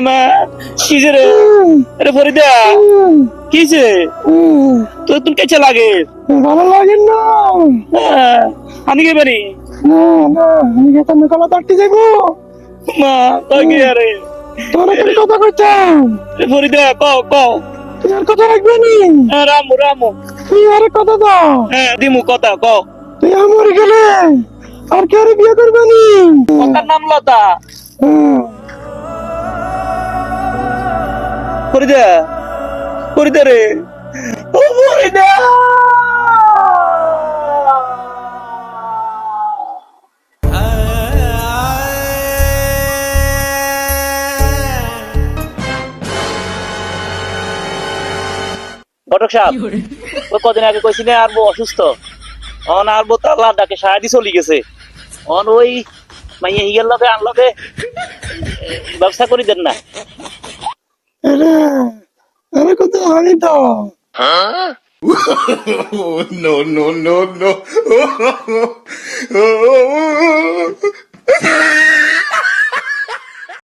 মা কিসে রে? আরে ফরিদা কিসে? তোর তোর কেছে লাগে? ভালো লাগে না। আমি কে পারি না না, আমি গেতাম কলা তাটতে যাবো। মা কই কে আরে? তোর একটা কথা কইতাম, ফরিদা কও কও। তুই আর কথা রাখবি নি। রামু রামু। তুই আর কথা দাও। হ্যাঁ দিমু কথা কও। তুই আমার গেলে আর কে আর বিয়ে করবে নি? কথার নাম লতা। ফরিদা ফরিদা রে, ও ফরিদা। ঘটক সাহেব, ওই কদিন আগে কইছি না আরবো অসুস্থ, অন আরবো তো আল্লাহ ডাকে সারাদি চলি গেছে, অন ওই মাইয়া হিগের লগে আনলগে ব্যবসা করি দেন না। আরে আরে কত হানি তো। No, no, no, no.